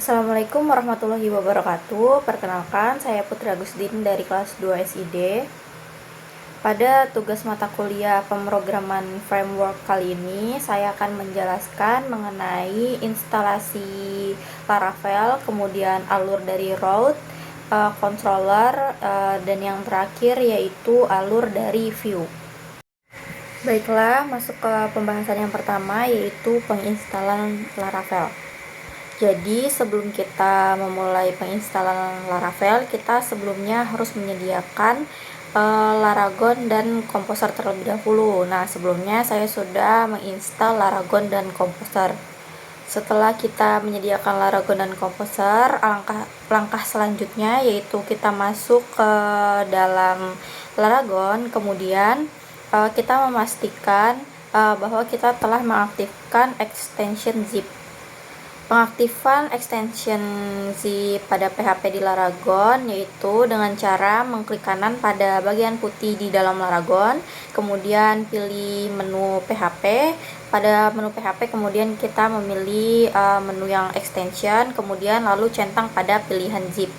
Assalamualaikum warahmatullahi wabarakatuh. Perkenalkan, saya Putri Agustin dari kelas 2 SID. Pada tugas mata kuliah pemrograman framework kali ini, saya akan menjelaskan mengenai instalasi Laravel, kemudian alur dari route, controller, dan yang terakhir yaitu alur dari view. Baiklah, masuk ke pembahasan yang pertama, yaitu penginstalan Laravel. Jadi sebelum kita memulai penginstalan Laravel, kita sebelumnya harus menyediakan Laragon dan Composer terlebih dahulu. Nah, sebelumnya saya sudah menginstal Laragon dan Composer. Setelah kita menyediakan Laragon dan Composer, langkah selanjutnya yaitu kita masuk ke dalam Laragon, kemudian kita memastikan bahwa kita telah mengaktifkan extension zip. Pengaktifan extension zip pada PHP di Laragon yaitu dengan cara mengklik kanan pada bagian putih di dalam Laragon, kemudian pilih menu PHP. Pada menu PHP kemudian kita memilih menu yang extension, kemudian lalu centang pada pilihan zip.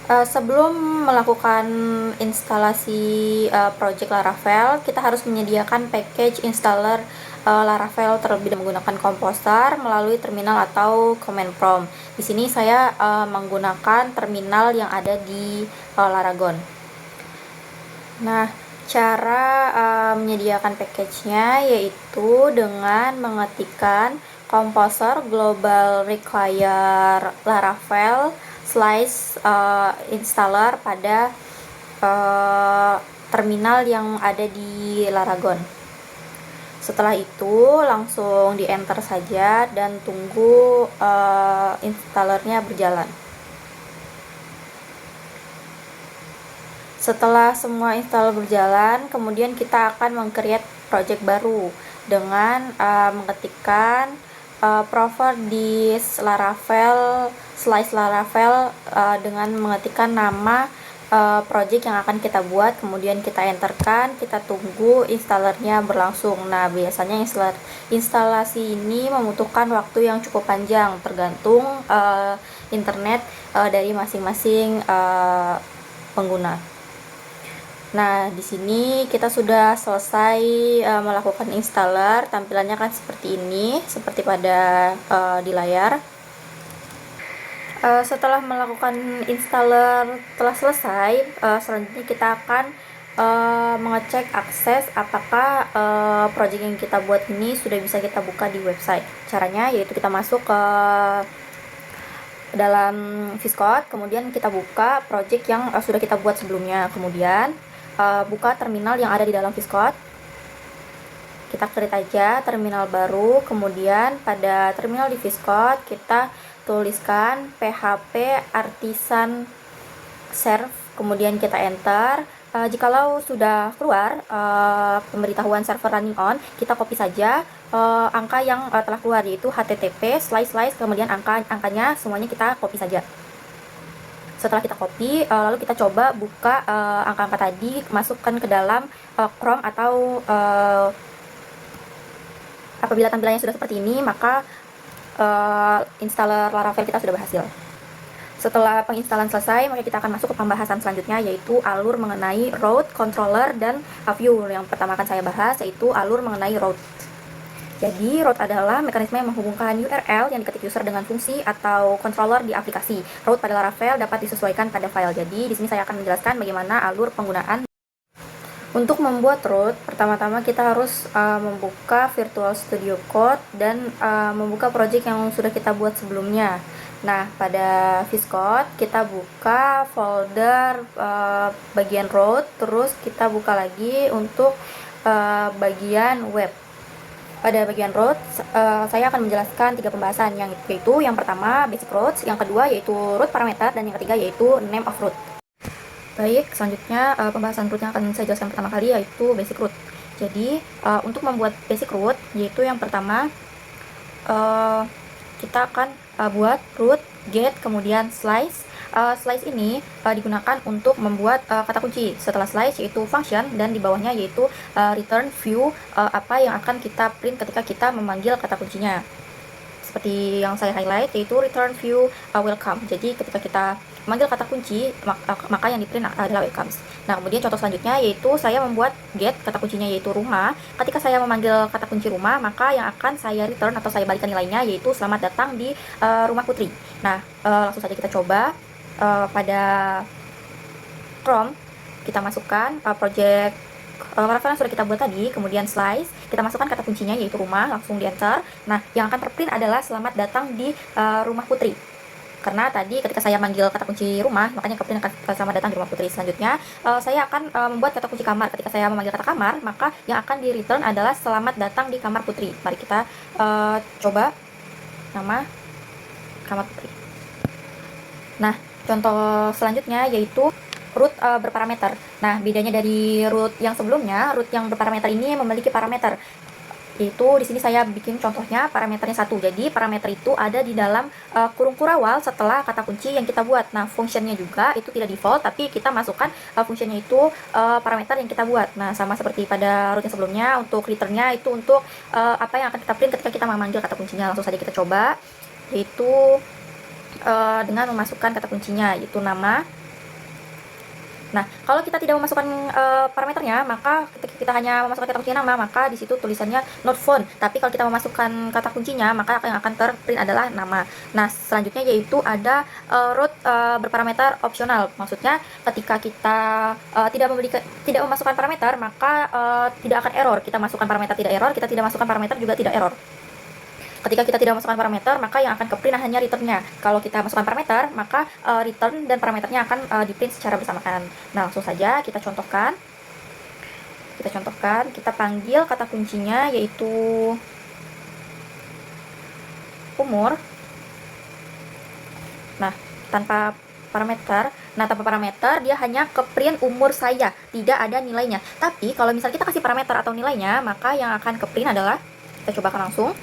Sebelum melakukan instalasi project Laravel, kita harus menyediakan package installer Laravel terlebih dahulu menggunakan Composer melalui terminal atau command prompt. Di sini saya menggunakan terminal yang ada di Laragon. Nah, cara menyediakan package-nya yaitu dengan mengetikkan Composer global require Laravel slice installer pada terminal yang ada di Laragon. Setelah itu langsung di enter saja dan tunggu installernya berjalan. Setelah semua install berjalan, kemudian kita akan meng-create project baru dengan mengetikkan proper this Laravel slice Laravel dengan mengetikkan nama project yang akan kita buat, kemudian kita enterkan, kita tunggu installernya berlangsung. Nah, biasanya instalasi ini membutuhkan waktu yang cukup panjang tergantung internet dari masing-masing pengguna. Nah, di sini kita sudah selesai melakukan installer. Tampilannya kan seperti ini, seperti pada di layar. Setelah melakukan installer telah selesai, selanjutnya kita akan mengecek akses apakah project yang kita buat ini sudah bisa kita buka di website. Caranya yaitu kita masuk ke dalam VS Code, kemudian kita buka project yang sudah kita buat sebelumnya, kemudian buka terminal yang ada di dalam VS Code. Kita create aja terminal baru, kemudian pada terminal di VS Code kita tuliskan PHP artisan serve, kemudian kita enter. Jikalau sudah keluar pemberitahuan server running on, kita copy saja angka yang telah keluar, yaitu http // kemudian angkanya semuanya kita copy saja. Setelah kita copy, lalu kita coba buka angka-angka tadi, masukkan ke dalam Chrome atau apabila tampilannya sudah seperti ini, maka installer Laravel kita sudah berhasil. Setelah penginstalan selesai, maka kita akan masuk ke pembahasan selanjutnya, yaitu alur mengenai route, controller, dan view. Yang pertama akan saya bahas yaitu alur mengenai route. Jadi, route adalah mekanisme yang menghubungkan URL yang diketik user dengan fungsi atau controller di aplikasi. Route pada Laravel dapat disesuaikan pada file. Jadi, di sini saya akan menjelaskan bagaimana alur penggunaan. Untuk membuat route, pertama-tama kita harus membuka Virtual Studio Code dan membuka project yang sudah kita buat sebelumnya. Nah, pada VS Code kita buka folder bagian route, terus kita buka lagi untuk bagian web. Pada bagian route, saya akan menjelaskan 3 pembahasan, yaitu yang pertama basic routes, yang kedua yaitu route parameter, dan yang ketiga yaitu name of route. Baik, selanjutnya pembahasan route yang akan saya jelaskan pertama kali yaitu basic route. Jadi, untuk membuat basic route, yaitu yang pertama kita akan buat route, get, kemudian slice. Slice ini digunakan untuk membuat kata kunci. Setelah slice yaitu function, dan di bawahnya yaitu return view, apa yang akan kita print ketika kita memanggil kata kuncinya. seperti yang saya highlight, yaitu return view welcome. Jadi ketika kita memanggil kata kunci, maka yang di print adalah welcomes. Nah, kemudian contoh selanjutnya yaitu saya membuat get kata kuncinya yaitu rumah. Ketika saya memanggil kata kunci rumah, maka yang akan saya return atau saya balikan nilainya yaitu selamat datang di rumah Putri. Nah, langsung saja kita coba pada Chrome, kita masukkan project reference sudah kita buat tadi, kemudian slice, kita masukkan kata kuncinya yaitu rumah, langsung di enter. Nah, yang akan terprint adalah selamat datang di rumah Putri. Karena tadi ketika saya manggil kata kunci rumah, makanya keprint akan selamat datang di rumah Putri. Selanjutnya, saya akan membuat kata kunci kamar. Ketika saya memanggil kata kamar, maka yang akan di return adalah selamat datang di kamar Putri. Mari kita coba nama kamar Putri. Nah, contoh selanjutnya yaitu root berparameter. Nah, bedanya dari root yang sebelumnya, root yang berparameter ini memiliki parameter. Yaitu di sini saya bikin contohnya parameternya 1. Jadi parameter itu ada di dalam kurung kurawal setelah kata kunci yang kita buat. Nah, functionnya juga itu tidak default, tapi kita masukkan functionnya itu parameter yang kita buat. Nah, sama seperti pada root yang sebelumnya, untuk returnnya itu untuk apa yang akan kita print ketika kita memanggil kata kuncinya. Langsung saja kita coba, yaitu dengan memasukkan kata kuncinya yaitu nama. Nah, kalau kita tidak memasukkan parameternya, maka ketika kita hanya memasukkan kata kunci nama, maka di situ tulisannya not found. Tapi kalau kita memasukkan kata kuncinya, maka yang akan terprint adalah nama. Nah, selanjutnya yaitu ada root berparameter opsional. Maksudnya ketika kita tidak memasukkan parameter, maka tidak akan error. Kita masukkan parameter tidak error, kita tidak masukkan parameter juga tidak error. Ketika kita tidak masukkan parameter, maka yang akan ke-print hanya returnnya. Kalau kita masukkan parameter, maka return dan parameternya akan di-print secara bersamaan. Nah, langsung saja kita contohkan. Kita panggil kata kuncinya yaitu umur. Nah, tanpa parameter, dia hanya ke-print umur saya, tidak ada nilainya. Tapi kalau misalnya kita kasih parameter atau nilainya, maka yang akan ke-print adalah, kita cobakan langsung,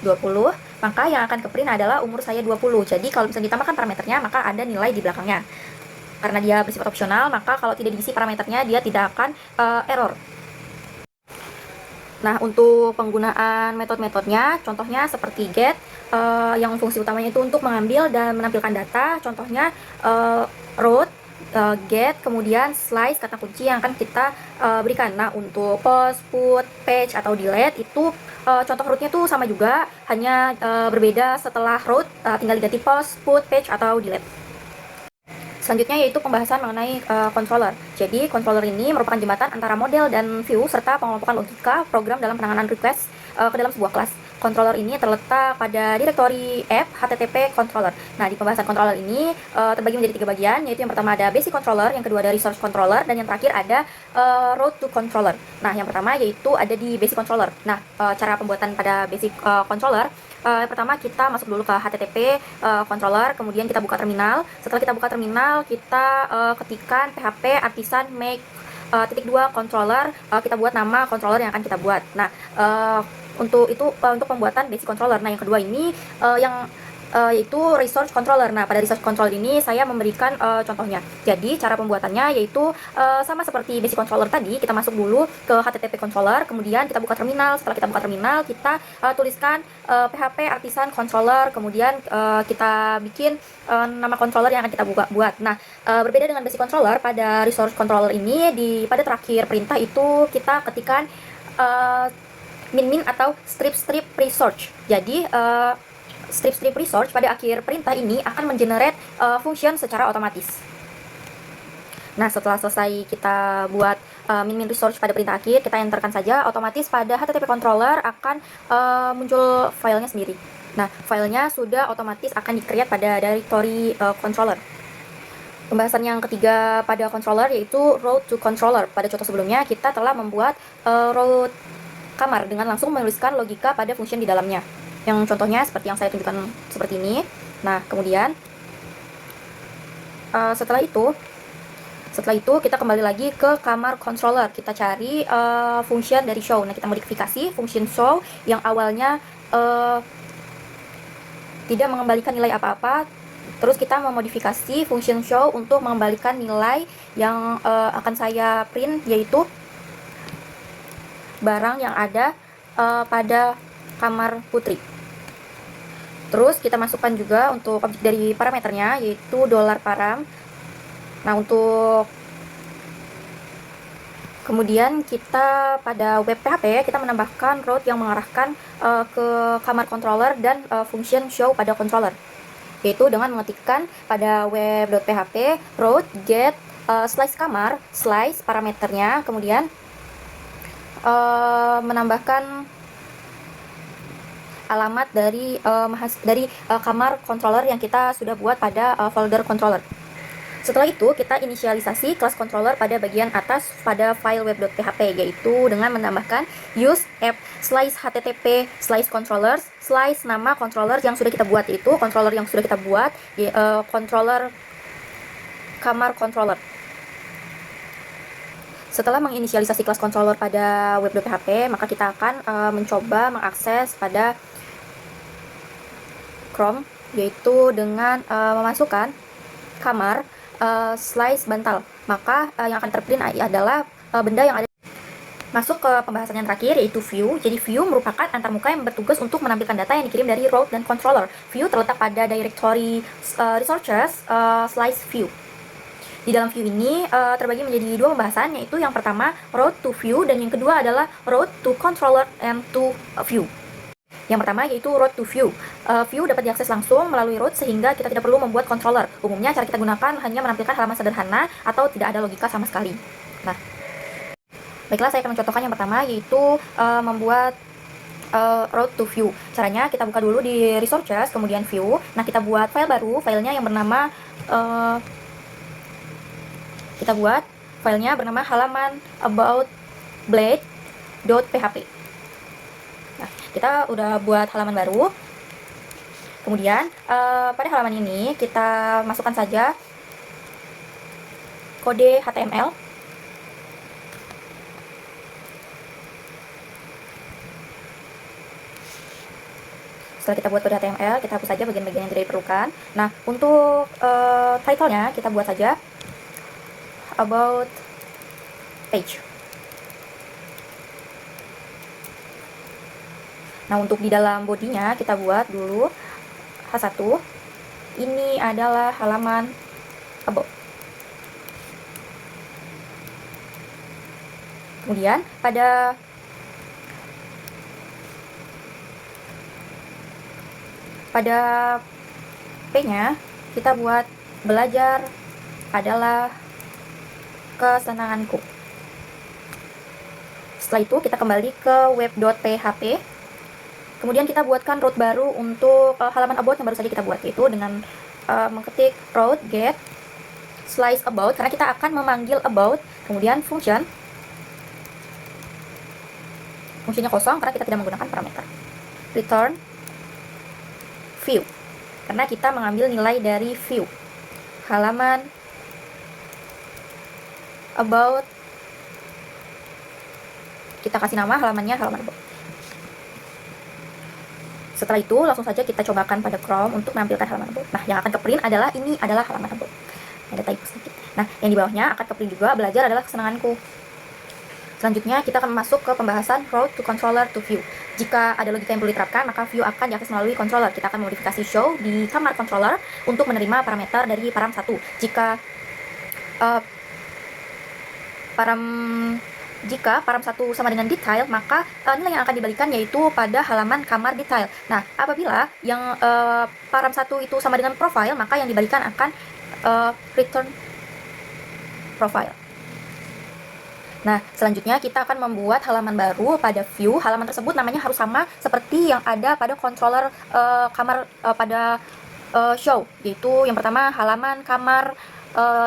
20, maka yang akan ke-print adalah umur saya 20. Jadi kalau misalnya ditambahkan parameternya, maka ada nilai di belakangnya. Karena dia bersifat opsional, maka kalau tidak diisi parameternya, dia tidak akan error. Nah, untuk penggunaan metode-metodenya, contohnya seperti get, yang fungsi utamanya itu untuk mengambil dan menampilkan data. Contohnya root, get, kemudian slice kata kunci yang akan kita berikan. Nah, untuk post, put, page, atau delete itu contoh rootnya tuh sama juga, hanya berbeda setelah root tinggal diganti post, put, page, atau delete. Selanjutnya yaitu pembahasan mengenai controller. Jadi controller ini merupakan jembatan antara model dan view serta pengelompokan logika program dalam penanganan request ke dalam sebuah kelas. Controller ini terletak pada direktori app HTTP controller. Nah, di pembahasan controller ini terbagi menjadi 3 bagian, yaitu yang pertama ada basic controller, yang kedua ada resource controller, dan yang terakhir ada road to controller. Nah, yang pertama yaitu ada di basic controller. Nah, cara pembuatan pada basic controller, pertama kita masuk dulu ke HTTP controller, kemudian kita buka terminal. Setelah kita buka terminal, kita ketikkan php artisan make -2 controller, kita buat nama controller yang akan kita buat. Nah, untuk pembuatan basic controller. Nah, yang kedua ini yaitu resource controller. Nah, pada resource controller ini saya memberikan contohnya. Jadi cara pembuatannya yaitu sama seperti basic controller tadi, kita masuk dulu ke HTTP controller, kemudian kita buka terminal. Setelah kita buka terminal, kita tuliskan php artisan controller, kemudian kita bikin nama controller yang akan kita buat. Nah, berbeda dengan basic controller, pada resource controller ini pada terakhir perintah itu kita ketikkan min atau strip resource. Jadi strip resource pada akhir perintah ini akan mengenerate function secara otomatis. Nah, setelah selesai kita buat min resource pada perintah akhir, kita enterkan saja, otomatis pada HTTP controller akan muncul filenya sendiri. Nah, filenya sudah otomatis akan di-create pada directory controller. Pembahasan yang ketiga pada controller yaitu road to controller. Pada contoh sebelumnya kita telah membuat road kamar dengan langsung menuliskan logika pada function di dalamnya. Yang contohnya seperti yang saya tunjukkan seperti ini. Nah, kemudian setelah itu kita kembali lagi ke kamar controller. Kita cari function dari show. Nah, kita modifikasi function show yang awalnya tidak mengembalikan nilai apa-apa. Terus kita memodifikasi function show untuk mengembalikan nilai yang akan saya print, yaitu barang yang ada pada kamar Putri. Terus kita masukkan juga untuk objek dari parameternya, yaitu $param. Nah, untuk kemudian kita pada web PHP kita menambahkan route yang mengarahkan ke kamar controller dan function show pada controller, yaitu dengan mengetikkan pada web.php route get slice kamar slice parameternya, kemudian menambahkan alamat dari kamar controller yang kita sudah buat pada folder controller. Setelah itu, kita inisialisasi kelas controller pada bagian atas pada file web.php, yaitu dengan menambahkan use app slice http slice controllers slice nama controller yang sudah kita buat, yaitu controller yang sudah kita buat controller kamar controller. Setelah menginisialisasi kelas controller pada web.php, maka kita akan mencoba mengakses pada Chrome, yaitu dengan memasukkan kamar slice bantal. Maka yang akan terprint adalah benda yang ada. Masuk ke pembahasan yang terakhir, yaitu view. Jadi view merupakan antarmuka yang bertugas untuk menampilkan data yang dikirim dari route dan controller. View terletak pada directory resources slice view. Di dalam view ini terbagi menjadi dua pembahasan, yaitu yang pertama route to view dan yang kedua adalah route to controller and to view. Yang pertama yaitu route to view. View dapat diakses langsung melalui route sehingga kita tidak perlu membuat controller. Umumnya cara kita gunakan hanya menampilkan halaman sederhana atau tidak ada logika sama sekali. Nah, baiklah, saya akan mencontohkan yang pertama, yaitu membuat route to view. Caranya kita buka dulu di resources, kemudian view. Nah, kita buat file baru, filenya yang bernama halaman about blade.php. Nah, kita udah buat halaman baru. Kemudian pada halaman ini kita masukkan saja kode HTML. Setelah kita buat kode HTML, kita hapus saja bagian-bagian yang tidak diperlukan. Nah, untuk title-nya kita buat saja about page. Nah, untuk di dalam bodinya kita buat dulu H1. Ini adalah halaman about. Kemudian pada P-nya kita buat belajar adalah kesenanganku. Setelah itu kita kembali ke web.php. Kemudian kita buatkan route baru untuk halaman about yang baru saja kita buat, yaitu dengan mengetik route get slice about, karena kita akan memanggil about, kemudian function. Fungsinya kosong karena kita tidak menggunakan parameter. Return view, karena kita mengambil nilai dari view. Halaman about, kita kasih nama halamannya halaman about. Setelah itu langsung saja kita cobakan pada Chrome untuk menampilkan halaman about. Nah, yang akan ke-print adalah ini adalah halaman about. Ada typo sedikit. Nah, yang di bawahnya akan ke-print juga belajar adalah kesenanganku. Selanjutnya kita akan masuk ke pembahasan route to controller to view. Jika ada logika yang perlu diterapkan, maka view akan diakses melalui controller. Kita akan modifikasi show di kamar controller untuk menerima parameter dari param 1. Jika param 1 sama dengan detail, maka nilai yang akan dibalikan yaitu pada halaman kamar detail. Nah, apabila yang param 1 itu sama dengan profile, maka yang dibalikan akan return profile. Nah, selanjutnya kita akan membuat halaman baru pada view. Halaman tersebut namanya harus sama seperti yang ada pada controller kamar pada show, yaitu yang pertama halaman kamar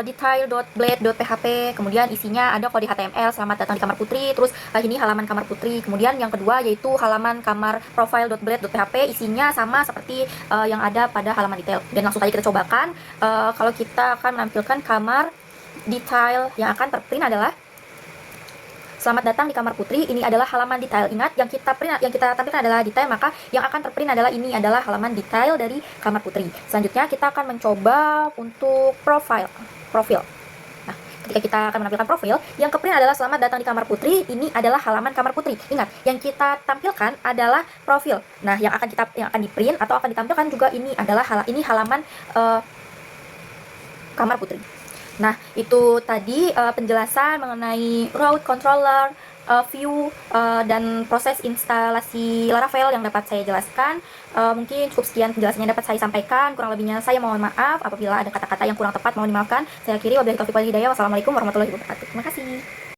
detail.blade.php, kemudian isinya ada kode HTML selamat datang di kamar putri, terus ini halaman kamar putri. Kemudian yang kedua yaitu halaman kamar profile.blade.php, isinya sama seperti yang ada pada halaman detail. Dan langsung saja kita cobakan. Kalau kita akan menampilkan kamar detail, yang akan terprint adalah selamat datang di kamar putri. Ini adalah halaman detail. Ingat, yang kita tampilkan adalah detail, maka yang akan terprint adalah ini adalah halaman detail dari kamar putri. Selanjutnya kita akan mencoba untuk profil. Nah, Ketika kita akan menampilkan profil, yang ke-print adalah selamat datang di kamar Putri. Ini adalah halaman kamar Putri. Ingat, yang kita tampilkan adalah profil. Nah, yang akan di-print atau akan ditampilkan juga ini adalah halaman kamar Putri. Nah, itu tadi penjelasan mengenai route controller, view, dan proses instalasi Laravel yang dapat saya jelaskan. Mungkin cukup sekian penjelasannya dapat saya sampaikan. Kurang lebihnya saya mohon maaf apabila ada kata-kata yang kurang tepat, mohon dimaafkan. Saya akhiri, wabillahi taufiq wal hidayah. Wassalamualaikum warahmatullahi wabarakatuh. Terima kasih.